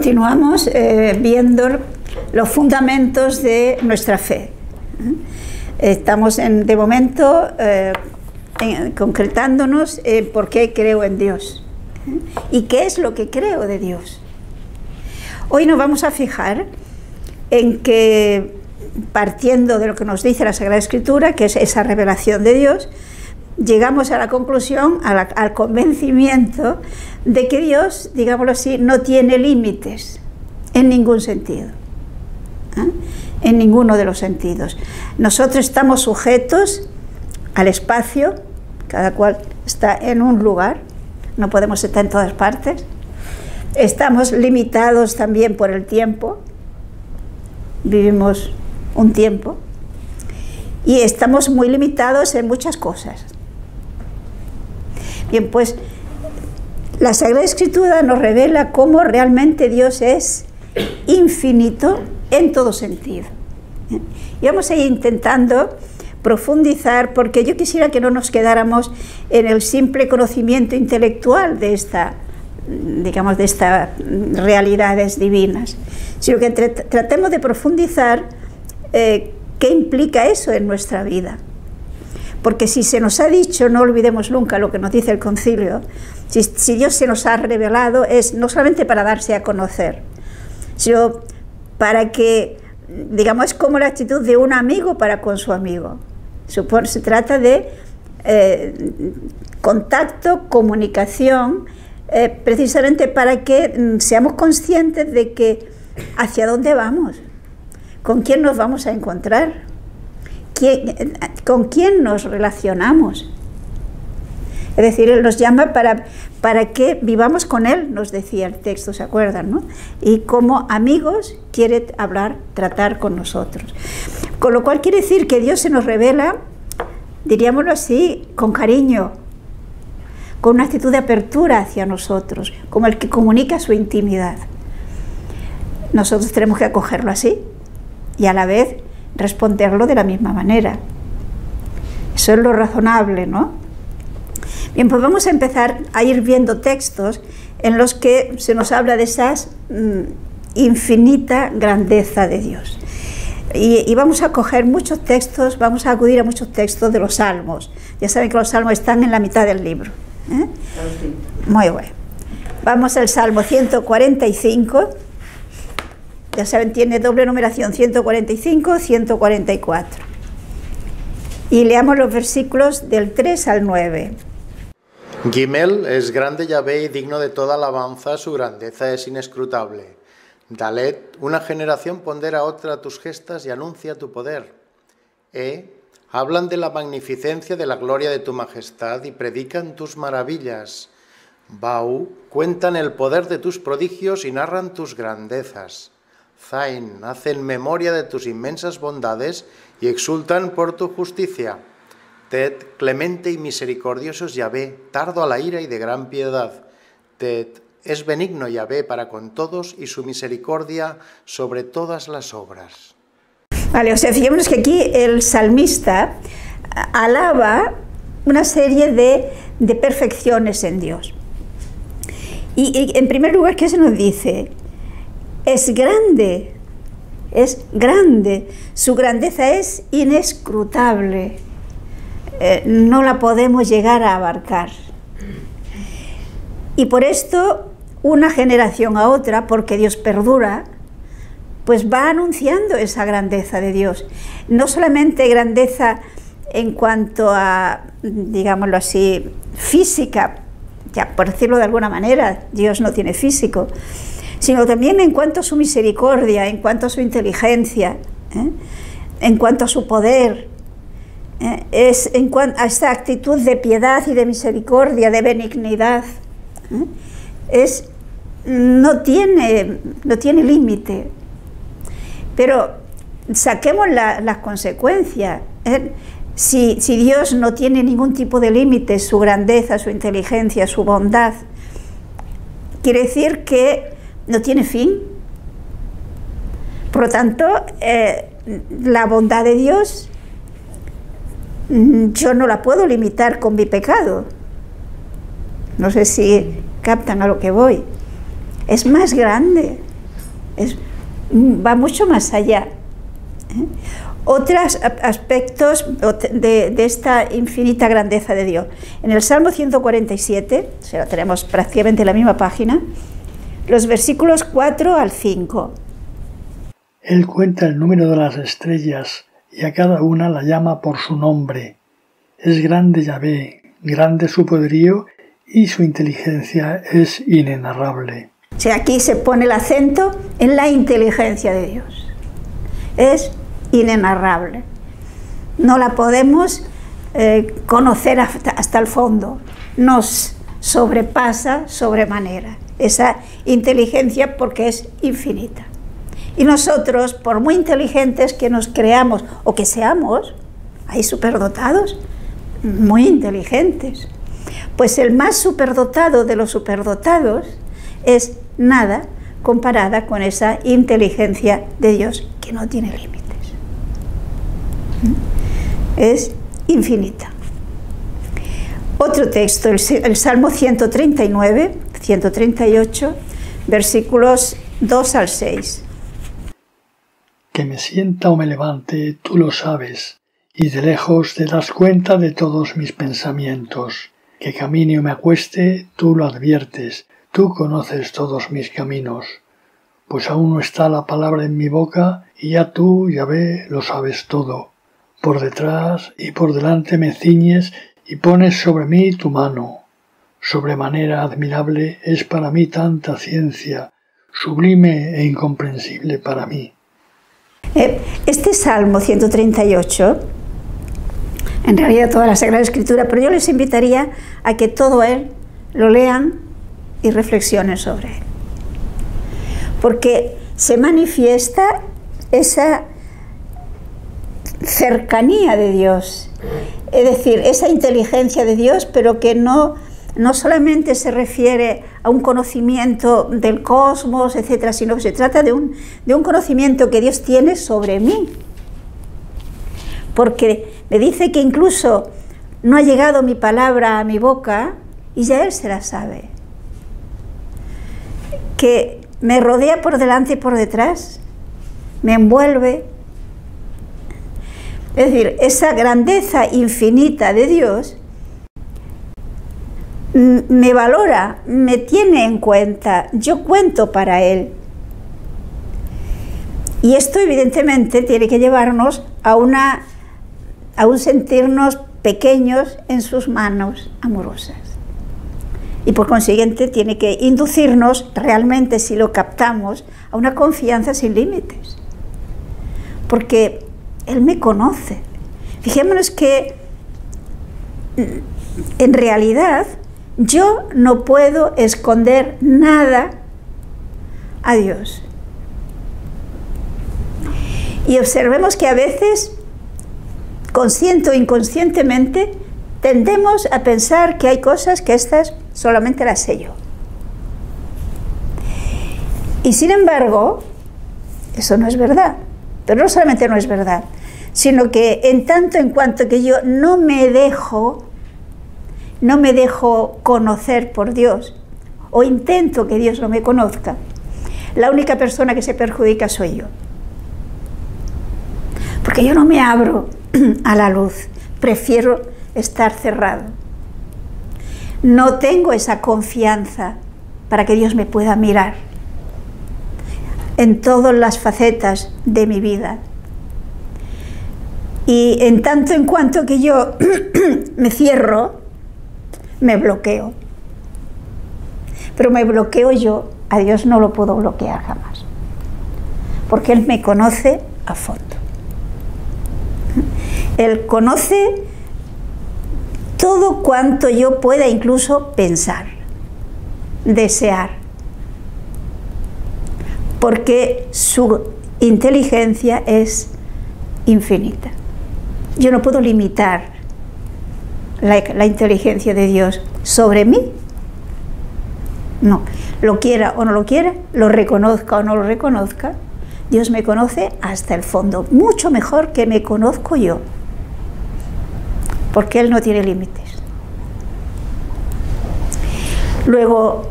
Continuamos viendo los fundamentos de nuestra fe. Estamos de momento concretándonos en por qué creo en Dios y qué es lo que creo de Dios. Hoy nos vamos a fijar en que, partiendo de lo que nos dice la Sagrada Escritura, que es esa revelación de Dios, llegamos a la conclusión, al convencimiento de que Dios, digámoslo así, no tiene límites en ningún sentido, en ninguno de los sentidos. Nosotros estamos sujetos al espacio, cada cual está en un lugar, no podemos estar en todas partes. Estamos limitados también por el tiempo, vivimos un tiempo, y estamos muy limitados en muchas cosas. Bien, pues la Sagrada Escritura nos revela cómo realmente Dios es infinito en todo sentido. Y vamos a ir intentando profundizar, porque yo quisiera que no nos quedáramos en el simple conocimiento intelectual de estas realidades divinas, sino que tratemos de profundizar qué implica eso en nuestra vida. Porque si se nos ha dicho, no olvidemos nunca lo que nos dice el concilio, si Dios se nos ha revelado, es no solamente para darse a conocer, sino para que, digamos, es como la actitud de un amigo para con su amigo. Se trata de contacto, comunicación, precisamente para que seamos conscientes de que hacia dónde vamos, con quién nos vamos a encontrar, con quién nos relacionamos. Es decir, Él nos llama para que vivamos con Él, nos decía el texto, ¿se acuerdan, no? Y como amigos quiere hablar, tratar con nosotros. Con lo cual quiere decir que Dios se nos revela, diríamoslo así, con cariño, con una actitud de apertura hacia nosotros, como el que comunica su intimidad. Nosotros tenemos que acogerlo así y a la vez responderlo de la misma manera. Eso es lo razonable, ¿no? Bien, pues vamos a empezar a ir viendo textos en los que se nos habla de esa infinita grandeza de Dios. Y vamos a coger muchos textos, vamos a acudir a muchos textos de los Salmos. Ya saben que los Salmos están en la mitad del libro. Muy bueno. Vamos al Salmo 145. Ya saben, tiene doble numeración, 145, 144. Y leamos los versículos del 3 al 9. Gimel es grande Yahvé y digno de toda alabanza, su grandeza es inescrutable. Dalet, una generación pondera a otra tus gestas y anuncia tu poder. Hablan de la magnificencia de la gloria de tu majestad y predican tus maravillas. Bau, cuentan el poder de tus prodigios y narran tus grandezas. Zain, hacen memoria de tus inmensas bondades y exultan por tu justicia. Tet, clemente y misericordioso es Yahvé, tardo a la ira y de gran piedad. Tet, es benigno Yahvé para con todos y su misericordia sobre todas las obras. Vale, o sea, fijémonos que aquí el salmista alaba una serie de perfecciones en Dios. Y en primer lugar, ¿qué se nos dice? Es grande, su grandeza es inescrutable, no la podemos llegar a abarcar. Y por esto, una generación a otra, porque Dios perdura, pues va anunciando esa grandeza de Dios. No solamente grandeza en cuanto a, digámoslo así, física, ya por decirlo de alguna manera, Dios no tiene físico, sino también en cuanto a su misericordia, en cuanto a su inteligencia, en cuanto a su poder, es en cuanto a esta actitud de piedad y de misericordia, de benignidad, no tiene límite. Pero saquemos las consecuencias. Si Dios no tiene ningún tipo de límite, su grandeza, su inteligencia, su bondad, quiere decir que no tiene fin. Por lo tanto, la bondad de Dios yo no la puedo limitar con mi pecado. No sé si captan a lo que voy. Es más grande. va mucho más allá. Otros aspectos de esta infinita grandeza de Dios. En el Salmo 147, o sea, tenemos prácticamente en la misma página, los versículos 4 al 5. Él cuenta el número de las estrellas y a cada una la llama por su nombre. Es grande Yahvé, grande su poderío y su inteligencia es inenarrable. O sea, aquí se pone el acento en la inteligencia de Dios. Es inenarrable. No la podemos conocer hasta el fondo. Nos sobrepasa sobremanera esa inteligencia porque es infinita. Y nosotros, por muy inteligentes que nos creamos o que seamos, hay superdotados muy inteligentes. Pues el más superdotado de los superdotados es nada comparada con esa inteligencia de Dios que no tiene límites. Es infinita. Otro texto, el Salmo 139, 138, versículos 2 al 6. Que me sienta o me levante, tú lo sabes, y de lejos te das cuenta de todos mis pensamientos. Que camine o me acueste, tú lo adviertes, tú conoces todos mis caminos. Pues aún no está la palabra en mi boca, y ya tú, Yahvé, lo sabes todo. Por detrás y por delante me ciñes y pones sobre mí tu mano. Sobremanera admirable es para mí tanta ciencia, sublime e incomprensible para mí. Este Salmo 138, en realidad toda la Sagrada Escritura, pero yo les invitaría a que todo él lo lean y reflexionen sobre él. Porque se manifiesta esa cercanía de Dios, es decir, esa inteligencia de Dios, pero que no solamente se refiere a un conocimiento del cosmos, etcétera, sino que se trata de un conocimiento que Dios tiene sobre mí. Porque me dice que incluso no ha llegado mi palabra a mi boca y ya Él se la sabe. Que me rodea por delante y por detrás, me envuelve. Es decir, esa grandeza infinita de Dios me valora, me tiene en cuenta, yo cuento para Él. Y esto evidentemente tiene que llevarnos a un sentirnos pequeños en sus manos amorosas. Y por consiguiente tiene que inducirnos realmente, si lo captamos, a una confianza sin límites. Porque Él me conoce. Fijémonos que en realidad yo no puedo esconder nada a Dios. Y observemos que a veces, consciente o inconscientemente, tendemos a pensar que hay cosas que estas solamente las sé yo. Y sin embargo, eso no es verdad. Pero no solamente no es verdad, sino que en tanto en cuanto que yo no me dejo conocer por Dios, o intento que Dios no me conozca, la única persona que se perjudica soy yo. Porque yo no me abro a la luz, prefiero estar cerrado. No tengo esa confianza para que Dios me pueda mirar en todas las facetas de mi vida. Y en tanto en cuanto que yo me cierro, me bloqueo. Pero me bloqueo yo, a Dios no lo puedo bloquear jamás. Porque Él me conoce a fondo. Él conoce todo cuanto yo pueda incluso pensar, desear. Porque su inteligencia es infinita. Yo no puedo limitar la inteligencia de Dios sobre mí. No, lo quiera o no lo quiera, lo reconozca o no lo reconozca, Dios me conoce hasta el fondo, mucho mejor que me conozco yo, porque Él no tiene límites. Luego,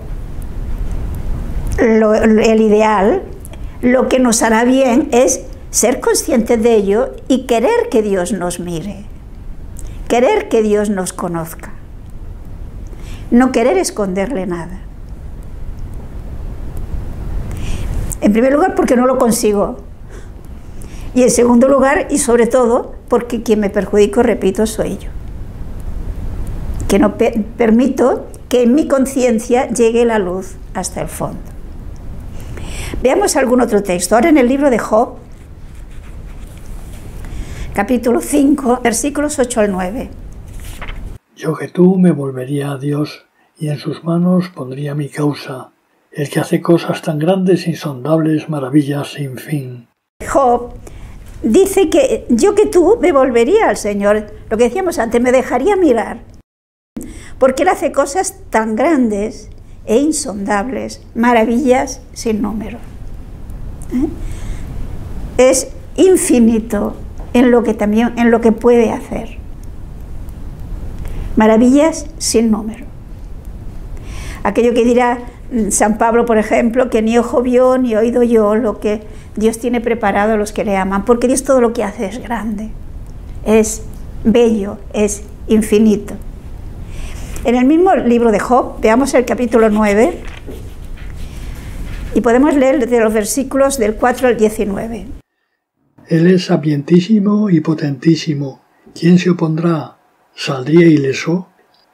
el ideal, lo que nos hará bien es ser conscientes de ello y querer que Dios nos mire, querer que Dios nos conozca, no querer esconderle nada. En primer lugar, porque no lo consigo. Y en segundo lugar, y sobre todo, porque quien me perjudico, repito, soy yo. Que no permito que en mi conciencia llegue la luz hasta el fondo. Veamos algún otro texto. Ahora en el libro de Job, capítulo 5, versículos 8 al 9. Yo que tú me volvería a Dios y en sus manos pondría mi causa, el que hace cosas tan grandes e insondables, maravillas sin fin. Job dice que yo que tú me volvería al Señor, lo que decíamos antes, me dejaría mirar, porque Él hace cosas tan grandes e insondables, maravillas sin número. Es infinito en lo que puede hacer. Maravillas sin número. Aquello que dirá San Pablo, por ejemplo, que ni ojo vio ni oído oyó lo que Dios tiene preparado a los que le aman, porque Dios todo lo que hace es grande, es bello, es infinito. En el mismo libro de Job, veamos el capítulo 9, y podemos leer de los versículos del 4 al 19. Él es sapientísimo y potentísimo. ¿Quién se opondrá? ¿Saldría ileso?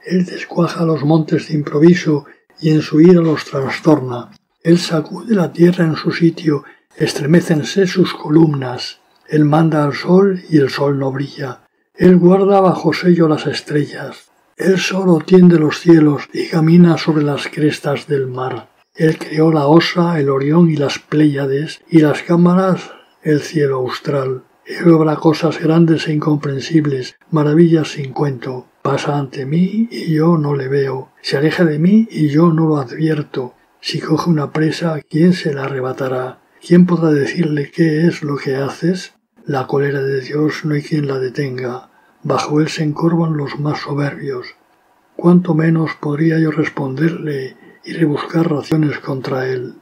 Él descuaja los montes de improviso y en su ira los trastorna. Él sacude la tierra en su sitio, estremécense sus columnas. Él manda al sol y el sol no brilla. Él guarda bajo sello las estrellas. Él solo tiende los cielos y camina sobre las crestas del mar. Él creó la Osa, el Orión y las Pléyades, y las cámaras, el cielo austral. Él obra cosas grandes e incomprensibles, maravillas sin cuento. Pasa ante mí y yo no le veo. Se aleja de mí y yo no lo advierto. Si coge una presa, ¿quién se la arrebatará? ¿Quién podrá decirle qué es lo que haces? La cólera de Dios no hay quien la detenga. Bajo él se encorvan los más soberbios. ¿Cuánto menos podría yo responderle y rebuscar razones contra él?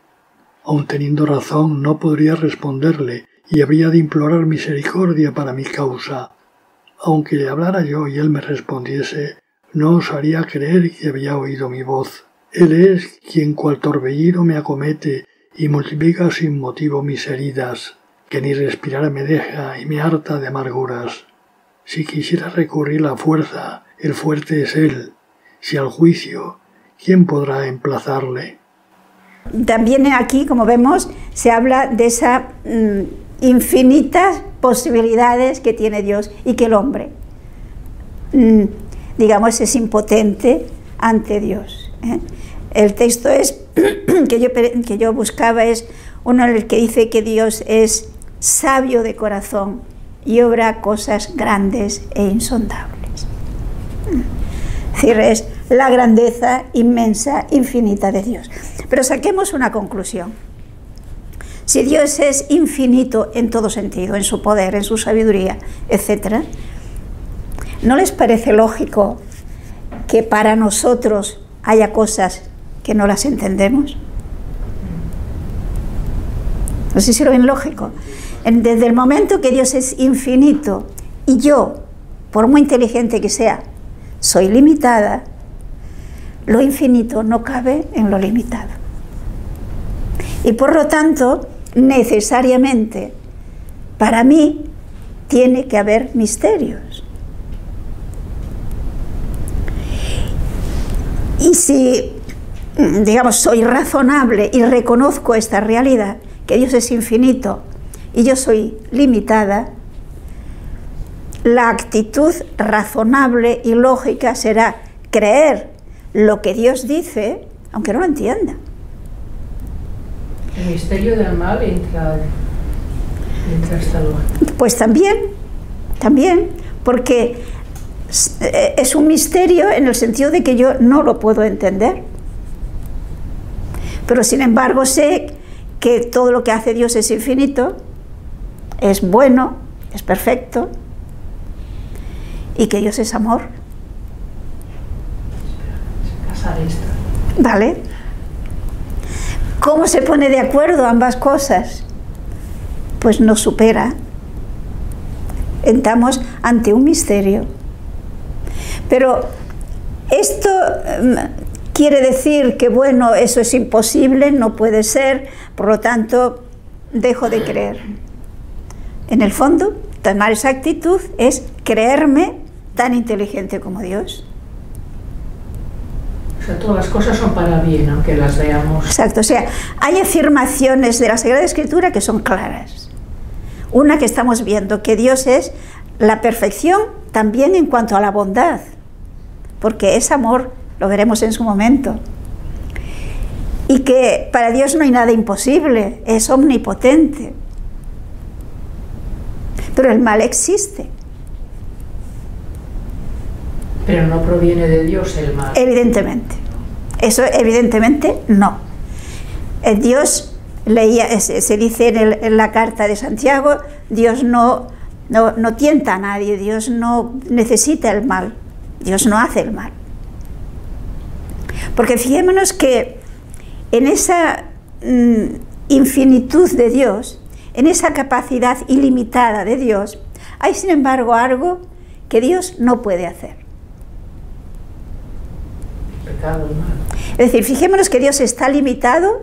Aun teniendo razón, no podría responderle y habría de implorar misericordia para mi causa. Aunque le hablara yo y él me respondiese, no osaría creer que había oído mi voz. Él es quien cual torbellino me acomete y multiplica sin motivo mis heridas, que ni respirar me deja y me harta de amarguras. Si quisiera recurrir a la fuerza, el fuerte es él. Si al juicio, ¿quién podrá emplazarle? También aquí, como vemos, se habla de esas infinitas posibilidades que tiene Dios y que el hombre, digamos, es impotente ante Dios. El texto que yo buscaba es uno en el que dice que Dios es sabio de corazón y obra cosas grandes e insondables. Es decir, es la grandeza inmensa, infinita de Dios. Pero saquemos una conclusión. Si Dios es infinito en todo sentido, en su poder, en su sabiduría, etc., ¿no les parece lógico que para nosotros haya cosas que no las entendemos? No sé si lo ven lógico. Desde el momento que Dios es infinito y yo, por muy inteligente que sea, soy limitada, lo infinito no cabe en lo limitado. Y por lo tanto, necesariamente, para mí, tiene que haber misterios. Y si, digamos, soy razonable y reconozco esta realidad, que Dios es infinito y yo soy limitada, la actitud razonable y lógica será creer lo que Dios dice, aunque no lo entienda. El misterio del mal entra hasta luego. Pues también, porque es un misterio en el sentido de que yo no lo puedo entender. Pero sin embargo sé que todo lo que hace Dios es infinito, es bueno, es perfecto, y que Dios es amor. ¿Vale? ¿Cómo se pone de acuerdo ambas cosas? pues nos supera. Estamos ante un misterio. Pero esto quiere decir que, bueno, eso es imposible, no puede ser, por lo tanto, dejo de creer. En el fondo, tomar esa actitud es creerme tan inteligente como Dios. O sea, todas las cosas son para bien, aunque las veamos. Exacto, o sea, hay afirmaciones de la Sagrada Escritura que son claras. Una que estamos viendo, que Dios es la perfección también en cuanto a la bondad, porque es amor, lo veremos en su momento. Y que para Dios no hay nada imposible, es omnipotente. Pero el mal existe. Pero no proviene de Dios el mal. Evidentemente. Eso evidentemente no. Dios, se dice en la carta de Santiago, Dios no tienta a nadie, Dios no necesita el mal, Dios no hace el mal. Porque fijémonos que en esa infinitud de Dios, en esa capacidad ilimitada de Dios, hay sin embargo algo que Dios no puede hacer. Pecado, el mal. Es decir, fijémonos que Dios está limitado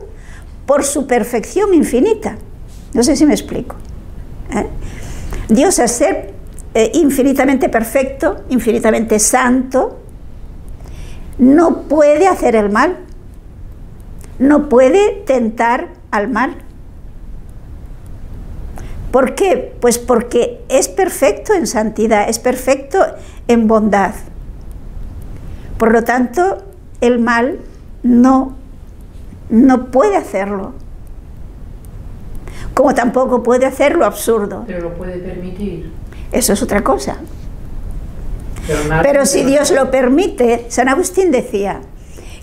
por su perfección infinita. No sé si me explico. Dios, al ser infinitamente perfecto, infinitamente santo, no puede hacer el mal, no puede tentar al mal. ¿Por qué? Pues porque es perfecto en santidad, es perfecto en bondad. Por lo tanto, el mal no puede hacerlo. Como tampoco puede hacer lo absurdo. Pero lo puede permitir. Eso es otra cosa. Pero si Dios lo permite, San Agustín decía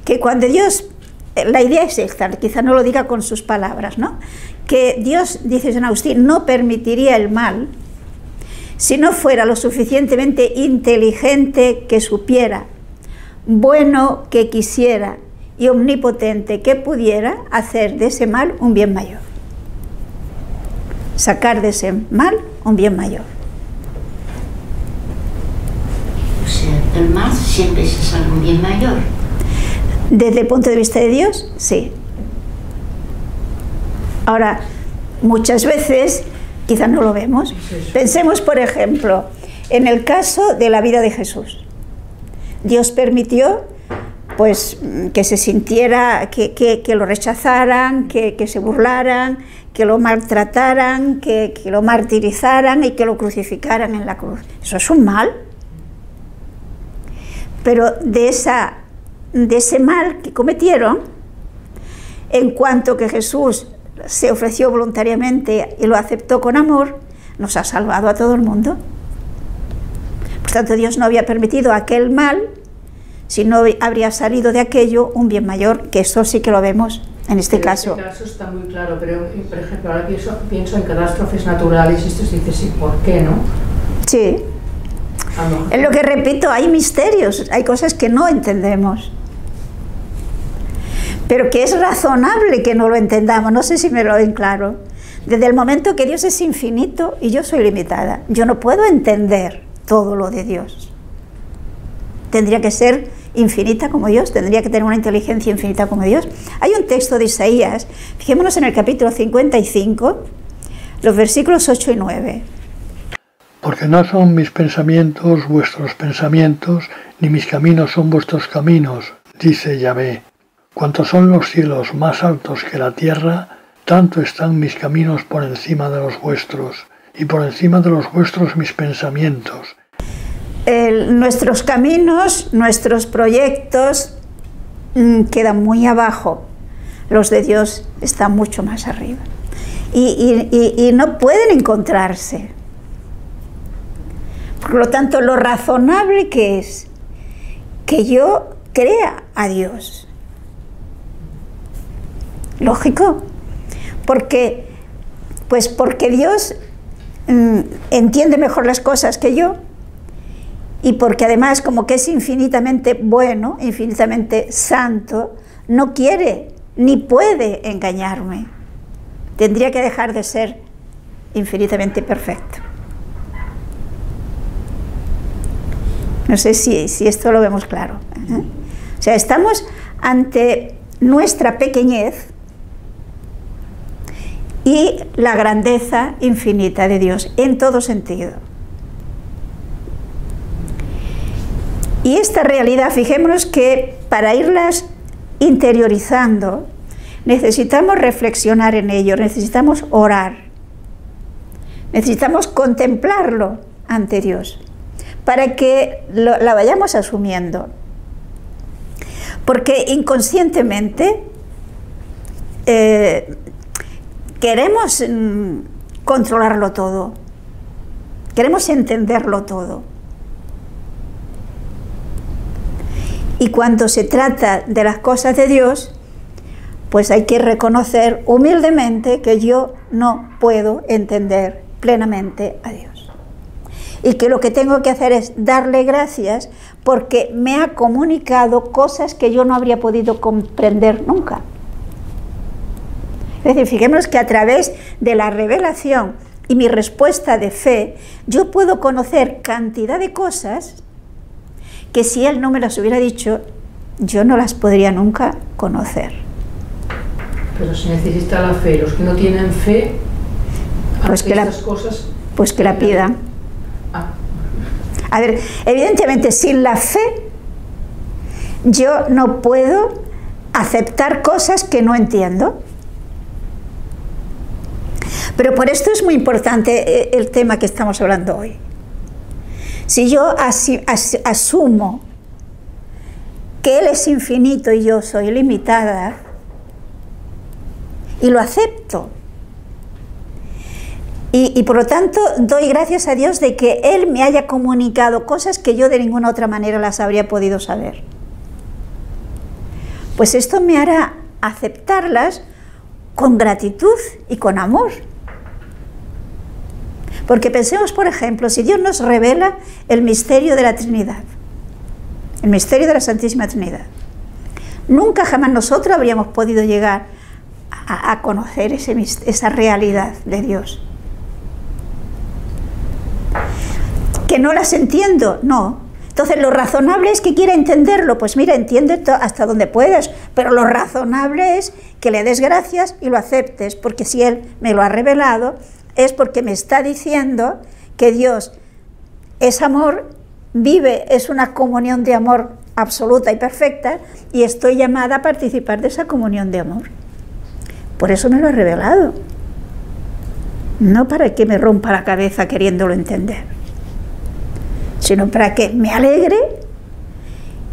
que cuando Dios, la idea es esta, quizá no lo diga con sus palabras, ¿no? Que Dios, dice San Agustín, no permitiría el mal si no fuera lo suficientemente inteligente que supiera, bueno que quisiera y omnipotente que pudiera hacer de ese mal un bien mayor. Sacar de ese mal un bien mayor. O sea, el mal siempre se saca un bien mayor. Desde el punto de vista de Dios, sí. Ahora, muchas veces quizás no lo vemos. Pensemos, por ejemplo, en el caso de la vida de Jesús. Dios permitió pues que se sintiera, que lo rechazaran, que se burlaran, que lo maltrataran, que lo martirizaran y que lo crucificaran en la cruz. Eso es un mal. Pero de ese mal que cometieron, en cuanto que Jesús se ofreció voluntariamente y lo aceptó con amor, nos ha salvado a todo el mundo. Por tanto, Dios no había permitido aquel mal, si no habría salido de aquello un bien mayor, que eso sí que lo vemos en este caso. En este caso está muy claro, pero por ejemplo, ahora pienso en catástrofes naturales y esto se dice, sí, ¿por qué no? Sí. Es lo que repito, hay misterios, hay cosas que no entendemos. Pero que es razonable que no lo entendamos, no sé si me lo ven claro. Desde el momento que Dios es infinito y yo soy limitada, yo no puedo entender todo lo de Dios. Tendría que ser infinita como Dios, tendría que tener una inteligencia infinita como Dios. Hay un texto de Isaías, fijémonos en el capítulo 55, los versículos 8 y 9. Porque no son mis pensamientos vuestros pensamientos, ni mis caminos son vuestros caminos, dice Yahvé. Cuanto son los cielos más altos que la tierra, tanto están mis caminos por encima de los vuestros, y por encima de los vuestros mis pensamientos. Nuestros caminos, nuestros proyectos quedan muy abajo, los de Dios están mucho más arriba y no pueden encontrarse. Por lo tanto, lo razonable que es que yo crea a Dios. Lógico, porque Dios entiende mejor las cosas que yo, y porque además, como que es infinitamente bueno, infinitamente santo, no quiere ni puede engañarme. Tendría que dejar de ser infinitamente perfecto. No sé si esto lo vemos claro. O sea, estamos ante nuestra pequeñez y la grandeza infinita de Dios, en todo sentido. Y esta realidad, fijémonos que para irlas interiorizando, necesitamos reflexionar en ello, necesitamos orar, necesitamos contemplarlo ante Dios, para que la vayamos asumiendo. Porque inconscientemente queremos controlarlo todo, queremos entenderlo todo. Y cuando se trata de las cosas de Dios, pues hay que reconocer humildemente que yo no puedo entender plenamente a Dios. Y que lo que tengo que hacer es darle gracias porque me ha comunicado cosas que yo no habría podido comprender nunca. Es decir, fijémonos que a través de la revelación y mi respuesta de fe, yo puedo conocer cantidad de cosas que si Él no me las hubiera dicho, yo no las podría nunca conocer. Pero se necesita la fe. Los que no tienen fe, pues que estas cosas... Pues que la pidan. A ver, evidentemente sin la fe yo no puedo aceptar cosas que no entiendo. Pero por esto es muy importante el tema que estamos hablando hoy. Si yo asumo que Él es infinito y yo soy limitada, y lo acepto, y por lo tanto doy gracias a Dios de que Él me haya comunicado cosas que yo de ninguna otra manera las habría podido saber, pues esto me hará aceptarlas con gratitud y con amor. Porque pensemos, por ejemplo, si Dios nos revela el misterio de la Trinidad, el misterio de la Santísima Trinidad, nunca jamás nosotros habríamos podido llegar a conocer esa realidad de Dios. ¿Que no las entiendo? No. Entonces lo razonable es que quiera entenderlo. Pues mira, entiende hasta donde puedas, pero lo razonable es que le des gracias y lo aceptes, porque si Él me lo ha revelado, es porque me está diciendo que Dios es amor, vive, es una comunión de amor absoluta y perfecta, y estoy llamada a participar de esa comunión de amor. Por eso me lo ha revelado, no para que me rompa la cabeza queriéndolo entender, sino para que me alegre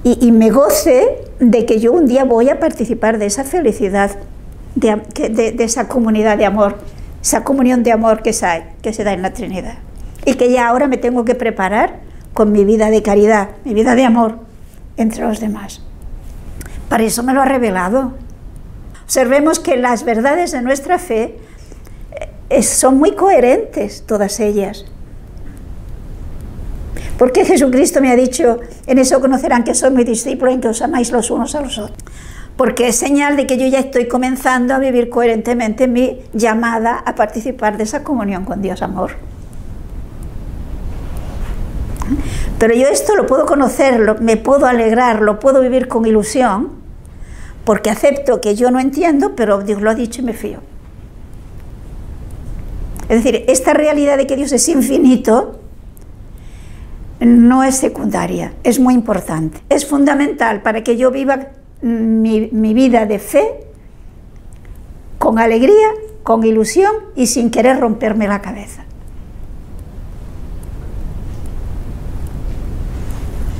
y me goce de que yo un día voy a participar de esa felicidad, de esa comunidad de amor, esa comunión de amor que se da en la Trinidad, y que ya ahora me tengo que preparar con mi vida de caridad, mi vida de amor entre los demás. Para eso me lo ha revelado. Observemos que las verdades de nuestra fe son muy coherentes, todas ellas. Porque Jesucristo me ha dicho, en eso conocerán que sois mis discípulos, en que os amáis los unos a los otros. Porque es señal de que yo ya estoy comenzando a vivir coherentemente mi llamada a participar de esa comunión con Dios amor. Pero yo esto lo puedo conocer, me puedo alegrar, lo puedo vivir con ilusión, porque acepto que yo no entiendo, pero Dios lo ha dicho y me fío. Es decir, esta realidad de que Dios es infinito no es secundaria, es muy importante. Es fundamental para que yo viva mi vida de fe con alegría, con ilusión y sin querer romperme la cabeza.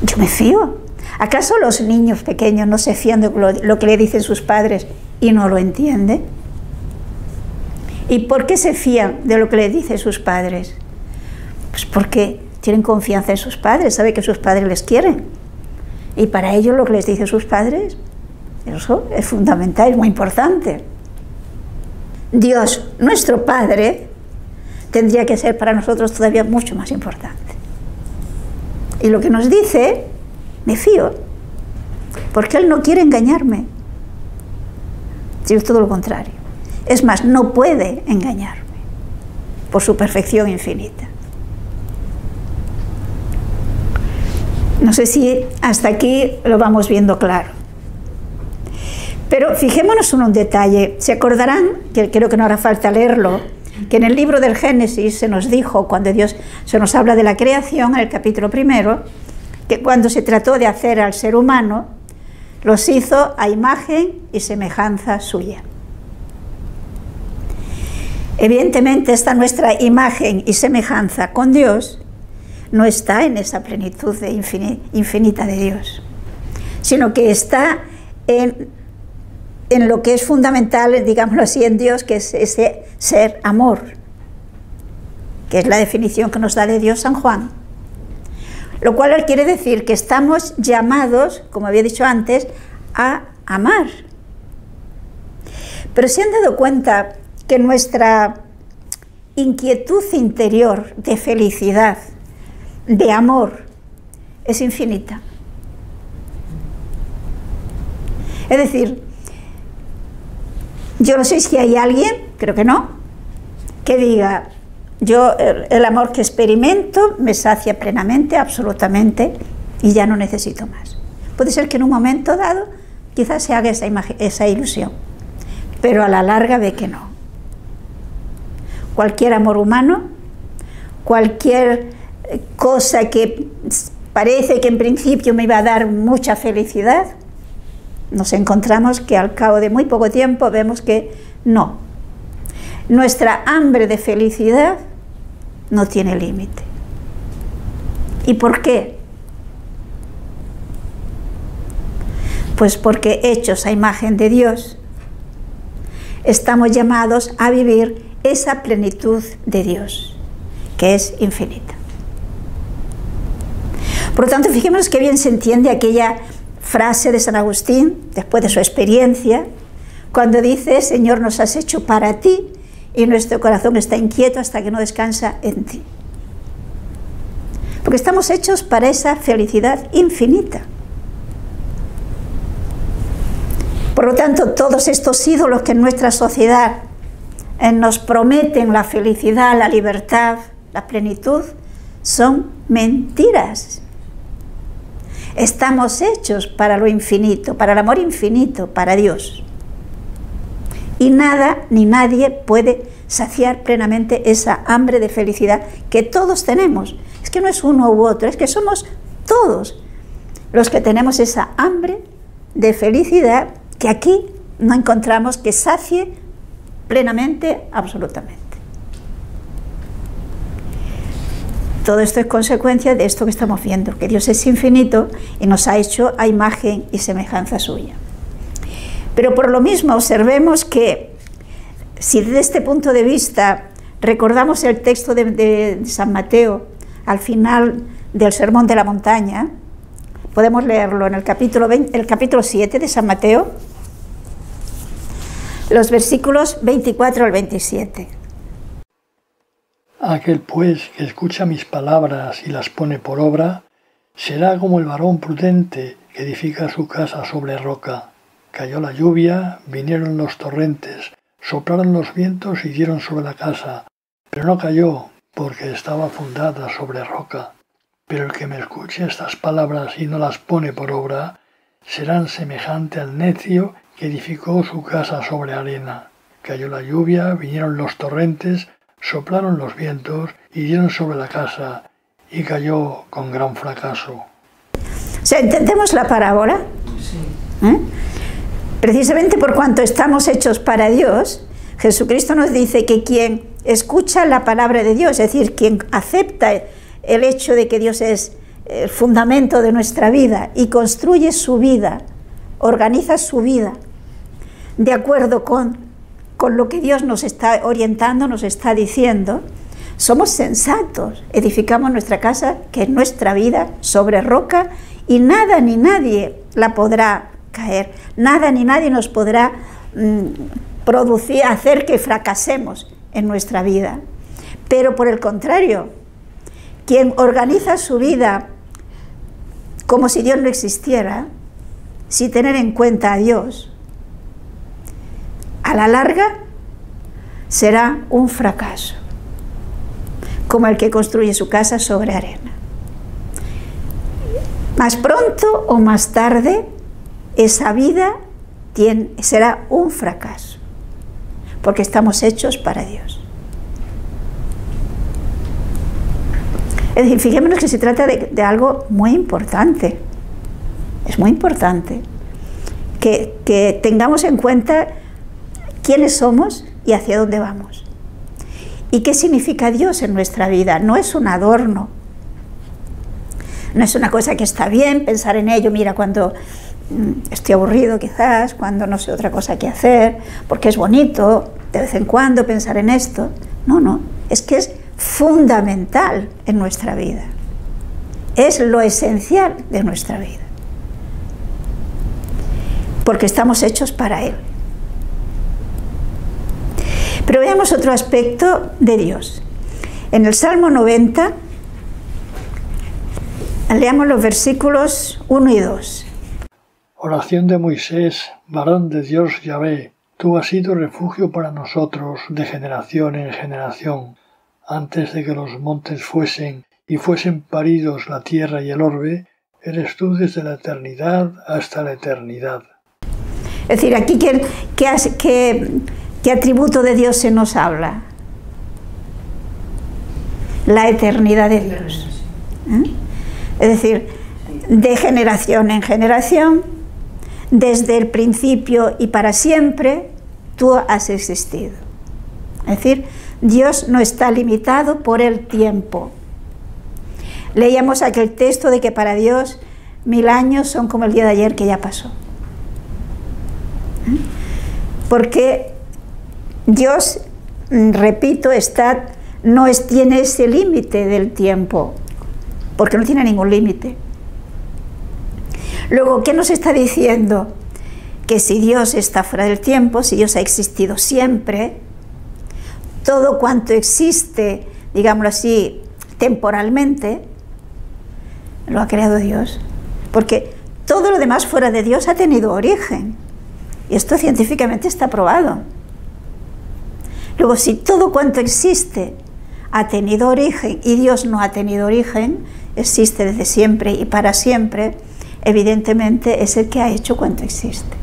Yo me fío. ¿Acaso los niños pequeños no se fían de lo que le dicen sus padres y no lo entienden? ¿Y por qué se fían de lo que le dicen sus padres? Pues porque tienen confianza en sus padres, saben que sus padres les quieren. Y para ellos lo que les dicen sus padres, eso es fundamental, es muy importante. Dios, nuestro Padre, tendría que ser para nosotros todavía mucho más importante. Y lo que nos dice, me fío, porque Él no quiere engañarme, sino todo lo contrario. Es más, no puede engañarme. por su perfección infinita. No sé si hasta aquí lo vamos viendo claro. Pero fijémonos en un detalle. Se acordarán, que creo que no hará falta leerlo, que en el libro del Génesis se nos dijo, cuando Dios se nos habla de la creación, en el capítulo 1, que cuando se trató de hacer al ser humano, los hizo a imagen y semejanza suya. Evidentemente, esta nuestra imagen y semejanza con Dios no está en esa plenitud de infinita de Dios, sino que está en lo que es fundamental, digámoslo así, en Dios, que es ese ser amor, que es la definición que nos da de Dios San Juan. Lo cual quiere decir que estamos llamados, como había dicho antes, a amar. Pero ¿se han dado cuenta que nuestra inquietud interior de felicidad, de amor, es infinita? Es decir, yo no sé si hay alguien, creo que no, que diga: yo el amor que experimento me sacia plenamente, absolutamente, y ya no necesito más. Puede ser que en un momento dado quizás se haga esa ilusión, pero a la larga ve que no. Cualquier amor humano, cualquier cosa que parece que en principio me iba a dar mucha felicidad, nos encontramos que al cabo de muy poco tiempo vemos que no. Nuestra hambre de felicidad no tiene límite. ¿Y por qué? Pues porque, hechos a imagen de Dios, estamos llamados a vivir esa plenitud de Dios, que es infinita. Por lo tanto, fijémonos qué bien se entiende aquella frase de San Agustín, después de su experiencia, cuando dice: Señor, nos has hecho para ti, y nuestro corazón está inquieto hasta que no descansa en ti. Porque estamos hechos para esa felicidad infinita. Por lo tanto, todos estos ídolos que en nuestra sociedad nos prometen la felicidad, la libertad, la plenitud, son mentiras. Estamos hechos para lo infinito, para el amor infinito, para Dios. Y nada ni nadie puede saciar plenamente esa hambre de felicidad que todos tenemos. Es que no es uno u otro, es que somos todos los que tenemos esa hambre de felicidad que aquí no encontramos que sacie plenamente, absolutamente. Todo esto es consecuencia de esto que estamos viendo, que Dios es infinito y nos ha hecho a imagen y semejanza suya. Pero por lo mismo observemos que si desde este punto de vista recordamos el texto de San Mateo al final del Sermón de la Montaña, podemos leerlo en el capítulo 7 de San Mateo, los versículos 24 al 27. Aquel pues que escucha mis palabras y las pone por obra, será como el varón prudente que edifica su casa sobre roca. Cayó la lluvia, vinieron los torrentes, soplaron los vientos y dieron sobre la casa, pero no cayó, porque estaba fundada sobre roca. Pero el que me escuche estas palabras y no las pone por obra, serán semejante al necio que edificó su casa sobre arena. Cayó la lluvia, vinieron los torrentes, soplaron los vientos y dieron sobre la casa, y cayó con gran fracaso. O sea, ¿entendemos la parábola? Sí. Precisamente por cuanto estamos hechos para Dios, Jesucristo nos dice que quien escucha la palabra de Dios, es decir, quien acepta el hecho de que Dios es el fundamento de nuestra vida y construye su vida, organiza su vida de acuerdo con lo que Dios nos está orientando, nos está diciendo, somos sensatos, edificamos nuestra casa, que es nuestra vida, sobre roca, y nada ni nadie la podrá caer, nada ni nadie nos podrá producir, hacer que fracasemos en nuestra vida. Pero por el contrario, quien organiza su vida como si Dios no existiera, sin tener en cuenta a Dios, a la larga será un fracaso. como el que construye su casa sobre arena. Más pronto o más tarde, esa vida será un fracaso, porque estamos hechos para Dios. Es decir, fijémonos que se trata de algo muy importante. Es muy importante que tengamos en cuenta quiénes somos y hacia dónde vamos. ¿Y qué significa Dios en nuestra vida? No es un adorno. No es una cosa que está bien pensar en ello, mira, cuando estoy aburrido quizás, cuando no sé otra cosa que hacer, porque es bonito de vez en cuando pensar en esto. No, es que es fundamental en nuestra vida. Es lo esencial de nuestra vida. Porque estamos hechos para Él. Pero veamos otro aspecto de Dios. En el Salmo 90, leamos los versículos 1 y 2. Oración de Moisés, varón de Dios Yahvé, tú has sido refugio para nosotros de generación en generación. Antes de que los montes fuesen y fuesen paridos la tierra y el orbe, eres tú desde la eternidad hasta la eternidad. Es decir, aquí ¿qué atributo de Dios se nos habla? La eternidad de Dios. Es decir, de generación en generación, desde el principio y para siempre, tú has existido. Es decir, Dios no está limitado por el tiempo. Leíamos aquel texto de que para Dios 1000 años son como el día de ayer que ya pasó. Porque Dios, repito, tiene ese límite del tiempo, porque no tiene ningún límite. Luego, ¿qué nos está diciendo? Que si Dios está fuera del tiempo, si Dios ha existido siempre, todo cuanto existe, digámoslo así, temporalmente, lo ha creado Dios. Porque todo lo demás fuera de Dios ha tenido origen. Y esto científicamente está probado. Luego, si todo cuanto existe ha tenido origen y Dios no ha tenido origen, existe desde siempre y para siempre, evidentemente es el que ha hecho cuanto existe.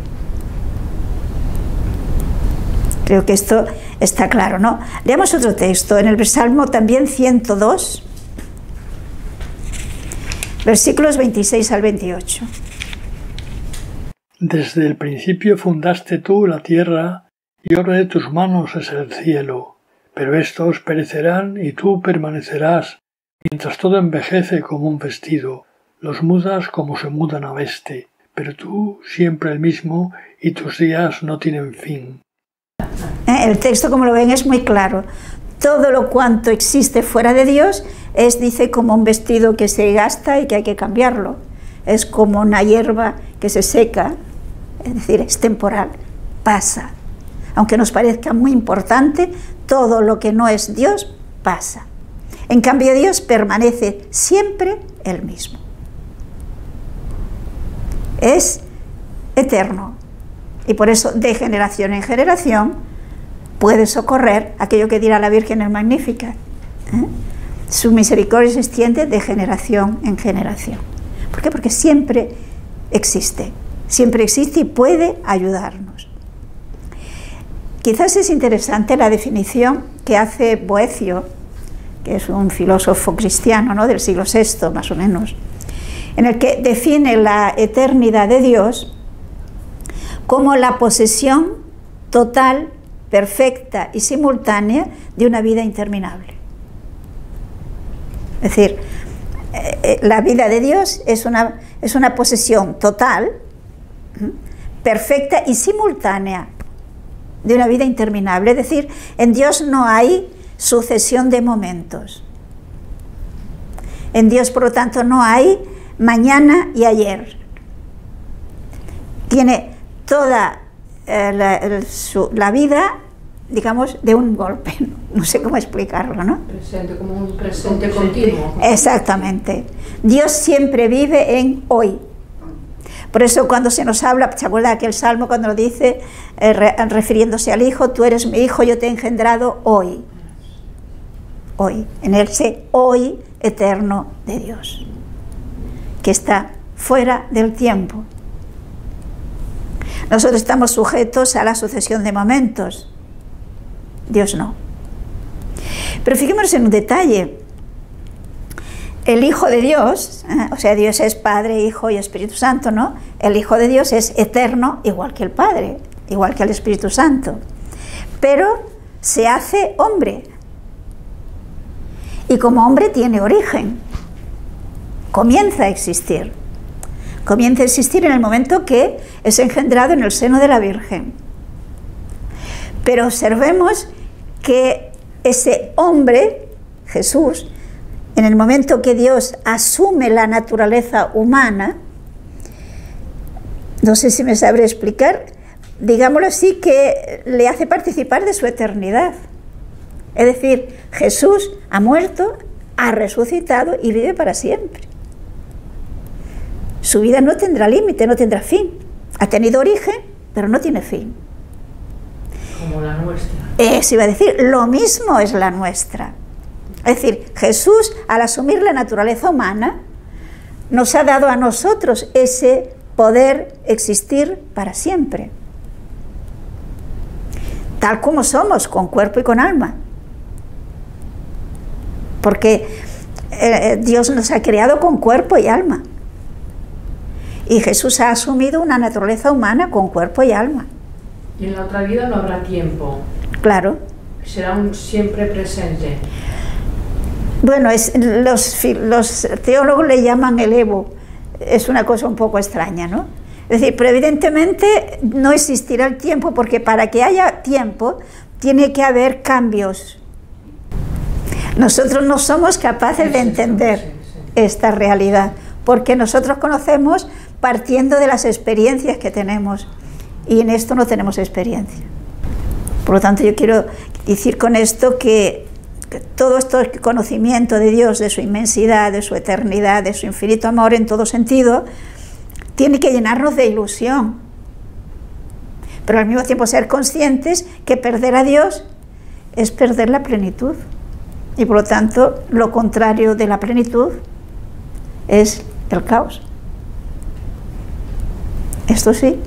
Creo que esto está claro, ¿no? Leamos otro texto, en el Salmo también 102, versículos 26 al 28. Desde el principio fundaste tú la tierra, y obra de tus manos es el cielo. Pero estos perecerán y tú permanecerás, mientras todo envejece como un vestido. Los mudas como se mudan a veste, pero tú siempre el mismo y tus días no tienen fin. El texto, como lo ven, es muy claro. Todo lo cuanto existe fuera de Dios dice, como un vestido que se gasta y que hay que cambiarlo. Es como una hierba que se seca, es decir, es temporal, pasa. Aunque nos parezca muy importante, todo lo que no es Dios pasa. En cambio, Dios permanece siempre el mismo. Es eterno. Y por eso, de generación en generación, puede socorrer aquello que dirá la Virgen en Magnífica. Su misericordia se extiende de generación en generación. ¿Por qué? Porque siempre existe y puede ayudarnos. Quizás es interesante la definición que hace Boecio, que es un filósofo cristiano, ¿no?, del siglo VI, más o menos, en el que define la eternidad de Dios como la posesión total, perfecta y simultánea de una vida interminable. Es decir, la vida de Dios es una posesión total, perfecta y simultánea de una vida interminable. Es decir, en Dios no hay sucesión de momentos. En Dios, por lo tanto, no hay mañana y ayer. Tiene toda la vida, digamos, de un golpe. No sé cómo explicarlo, ¿no? Presente, como un presente continuo. Exactamente. Dios siempre vive en hoy. Por eso cuando se nos habla, ¿se acuerda aquel salmo cuando lo dice, refiriéndose al Hijo? Tú eres mi Hijo, yo te he engendrado hoy. hoy, en ese hoy eterno de Dios, que está fuera del tiempo. Nosotros estamos sujetos a la sucesión de momentos, Dios no. Pero fijémonos en un detalle. El Hijo de Dios, o sea, Dios es Padre, Hijo y Espíritu Santo, ¿no? El Hijo de Dios es eterno, igual que el Padre, igual que el Espíritu Santo. Pero se hace hombre. Y como hombre tiene origen. Comienza a existir. Comienza a existir en el momento que es engendrado en el seno de la Virgen. Pero observemos que ese hombre, Jesús, en el momento que Dios asume la naturaleza humana, no sé si me sabré explicar, digámoslo así, que le hace participar de su eternidad. Es decir, Jesús ha muerto, ha resucitado y vive para siempre. Su vida no tendrá límite, no tendrá fin. Ha tenido origen, pero no tiene fin. Como la nuestra. Eso iba a decir, lo mismo es la nuestra. Es decir, Jesús, al asumir la naturaleza humana, nos ha dado a nosotros ese poder existir para siempre. Tal como somos, con cuerpo y con alma. Porque Dios nos ha creado con cuerpo y alma. Y Jesús ha asumido una naturaleza humana con cuerpo y alma. Y en la otra vida no habrá tiempo. Claro. Será un siempre presente. Bueno, los teólogos le llaman el Evo. Es una cosa un poco extraña, ¿no? Es decir, pero evidentemente no existirá el tiempo, porque para que haya tiempo tiene que haber cambios. Nosotros no somos capaces de entender esta realidad, porque nosotros conocemos partiendo de las experiencias que tenemos, y en esto no tenemos experiencia. Por lo tanto, yo quiero decir con esto que todo este conocimiento de Dios, de su inmensidad, de su eternidad, de su infinito amor en todo sentido, tiene que llenarnos de ilusión, pero al mismo tiempo ser conscientes que perder a Dios es perder la plenitud, y por lo tanto lo contrario de la plenitud es el caos. Esto sí,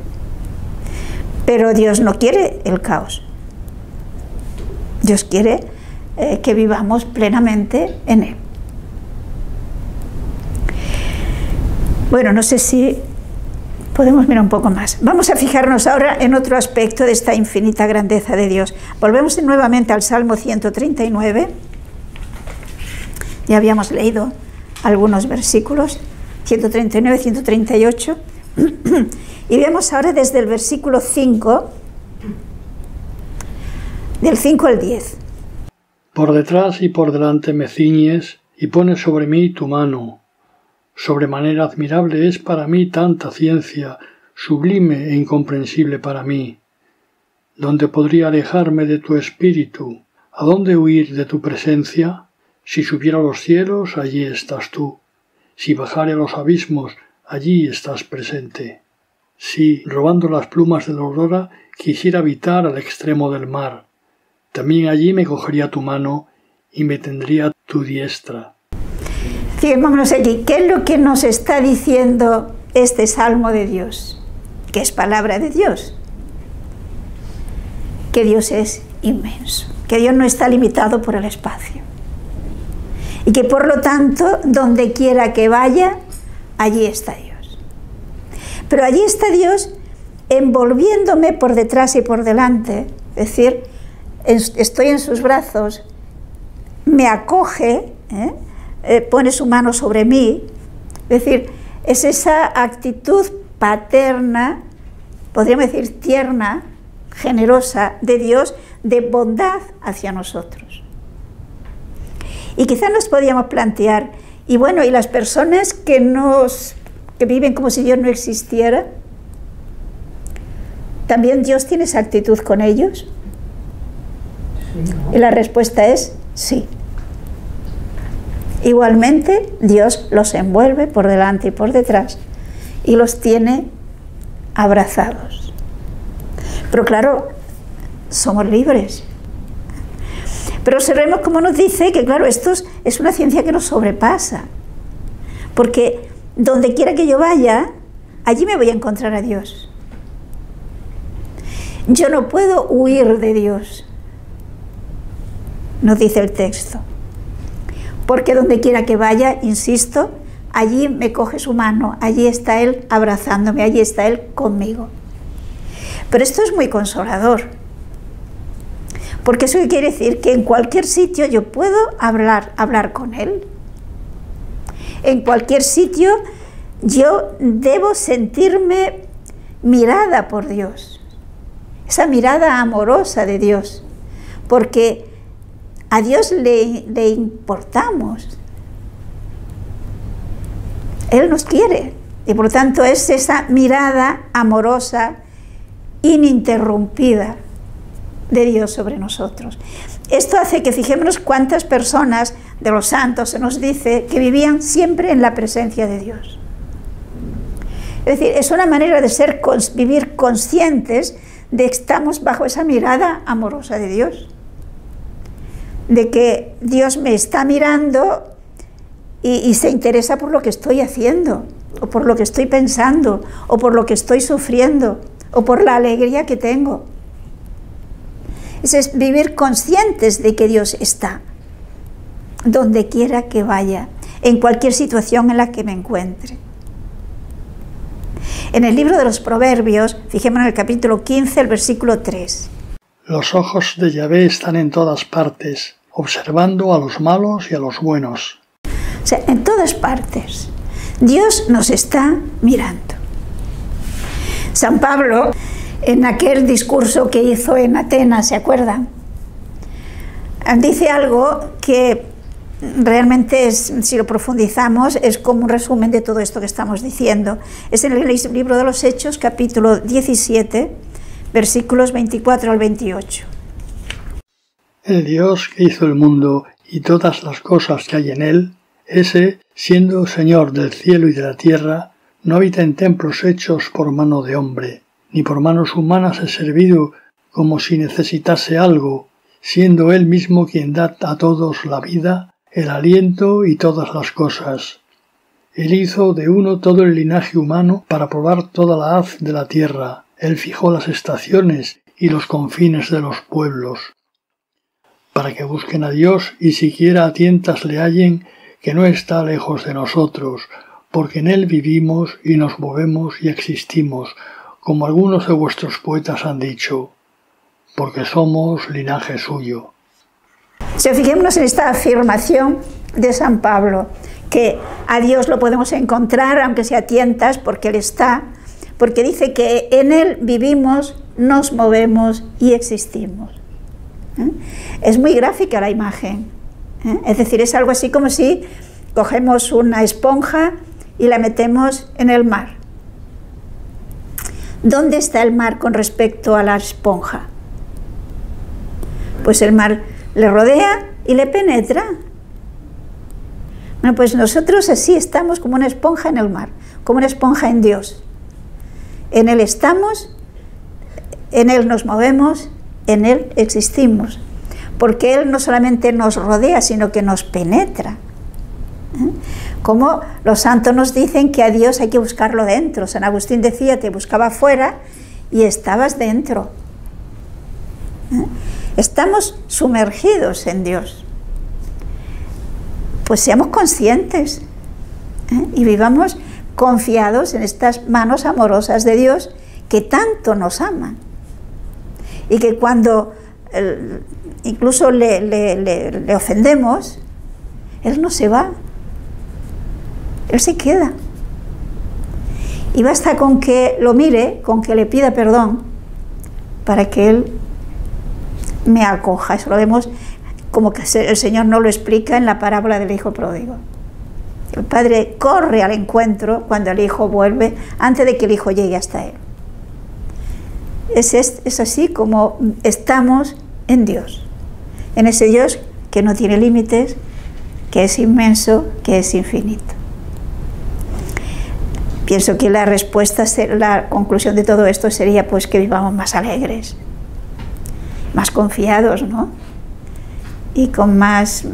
pero Dios no quiere el caos. Dios quiere que vivamos plenamente en Él. Bueno, no sé si podemos mirar un poco más. Vamos a fijarnos ahora en otro aspecto de esta infinita grandeza de Dios. Volvemos nuevamente al Salmo 139. Ya habíamos leído algunos versículos, 139, 138. Y vemos ahora desde el versículo 5, del 5 al 10. Por detrás y por delante me ciñes y pones sobre mí tu mano. Sobremanera admirable es para mí tanta ciencia, sublime e incomprensible para mí. ¿Dónde podría alejarme de tu espíritu? ¿A dónde huir de tu presencia? Si subiera a los cielos, allí estás tú. Si bajare a los abismos, allí estás presente. Si, robando las plumas de la aurora, quisiera habitar al extremo del mar, también allí me cogería tu mano y me tendría tu diestra. Fijémonos aquí, ¿qué es lo que nos está diciendo este Salmo de Dios? Que es palabra de Dios. Que Dios es inmenso, que Dios no está limitado por el espacio. Y que por lo tanto, donde quiera que vaya, allí está Dios. Pero allí está Dios envolviéndome por detrás y por delante, es decir, estoy en sus brazos, me acoge, pone su mano sobre mí, es decir, es esa actitud paterna, podríamos decir tierna, generosa de Dios, de bondad hacia nosotros. Y quizás nos podíamos plantear, y bueno, ¿y las personas que viven como si Dios no existiera? ¿También Dios tiene esa actitud con ellos? Sí, ¿no? Y la respuesta es sí. Igualmente, Dios los envuelve por delante y por detrás y los tiene abrazados. Pero claro, somos libres. Pero observemos cómo nos dice que, claro, esto es una ciencia que nos sobrepasa. Porque donde quiera que yo vaya, allí me voy a encontrar a Dios. Yo no puedo huir de Dios, nos dice el texto. Porque donde quiera que vaya, insisto, allí me coge su mano, allí está Él abrazándome, allí está Él conmigo. Pero esto es muy consolador. Porque eso quiere decir que en cualquier sitio yo puedo hablar con Él. En cualquier sitio yo debo sentirme mirada por Dios. Esa mirada amorosa de Dios. Porque a Dios le importamos. Él nos quiere. Y por tanto es esa mirada amorosa, ininterrumpida, de Dios sobre nosotros. Esto hace que fijémonos cuántas personas de los santos se nos dice que vivían siempre en la presencia de Dios. Es decir, es una manera de vivir conscientes de que estamos bajo esa mirada amorosa de Dios, de que Dios me está mirando y se interesa por lo que estoy haciendo, o por lo que estoy pensando, o por lo que estoy sufriendo, o por la alegría que tengo. Es vivir conscientes de que Dios está donde quiera que vaya, en cualquier situación en la que me encuentre. En el libro de los Proverbios, fijémonos en el capítulo 15, el versículo 3. Los ojos de Yahvé están en todas partes, observando a los malos y a los buenos. O sea, en todas partes. Dios nos está mirando. San Pablo, en aquel discurso que hizo en Atenas, ¿se acuerdan? Dice algo que realmente si lo profundizamos, es como un resumen de todo esto que estamos diciendo. Es en el libro de los Hechos, capítulo 17, versículos 24 al 28. El Dios que hizo el mundo y todas las cosas que hay en él, ese, siendo Señor del cielo y de la tierra, no habita en templos hechos por mano de hombre, ni por manos humanas es servido como si necesitase algo, siendo Él mismo quien da a todos la vida, el aliento y todas las cosas. Él hizo de uno todo el linaje humano para probar toda la haz de la tierra. Él fijó las estaciones y los confines de los pueblos, para que busquen a Dios y siquiera a tientas le hallen, que no está lejos de nosotros, porque en Él vivimos y nos movemos y existimos, como algunos de vuestros poetas han dicho, porque somos linaje suyo. Si fijémonos en esta afirmación de San Pablo, que a Dios lo podemos encontrar, aunque sea a tientas, porque Él está, porque dice que en Él vivimos, nos movemos y existimos. Es muy gráfica la imagen. Es decir, es algo así como si cogemos una esponja y la metemos en el mar. ¿Dónde está el mar con respecto a la esponja? Pues el mar le rodea y le penetra. Bueno, pues nosotros así estamos como una esponja en el mar, como una esponja en Dios. En Él estamos, en Él nos movemos, en Él existimos. Porque Él no solamente nos rodea, sino que nos penetra. Como los santos nos dicen que a Dios hay que buscarlo dentro. San Agustín decía, te buscaba afuera y estabas dentro. Estamos sumergidos en Dios. Pues seamos conscientes y vivamos confiados en estas manos amorosas de Dios que tanto nos aman. Y que cuando incluso le ofendemos, Él no se va. Él se queda. Y basta con que lo mire, con que le pida perdón, para que Él me acoja. Eso lo vemos como que el Señor no lo explica en la parábola del hijo pródigo. El padre corre al encuentro cuando el hijo vuelve, antes de que el hijo llegue hasta él. Es así como estamos en Dios, en ese Dios que no tiene límites, que es inmenso, que es infinito. Pienso que la respuesta, la conclusión de todo esto sería pues que vivamos más alegres, más confiados, ¿no? y con más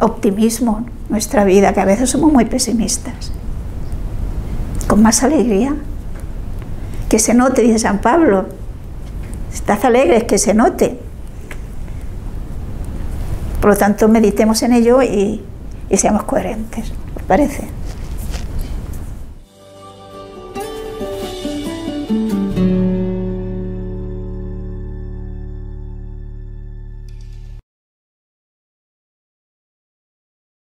optimismo nuestra vida, que a veces somos muy pesimistas, con más alegría. Que se note, dice San Pablo. Estad alegres, que se note. Por lo tanto, meditemos en ello y seamos coherentes, ¿os parece?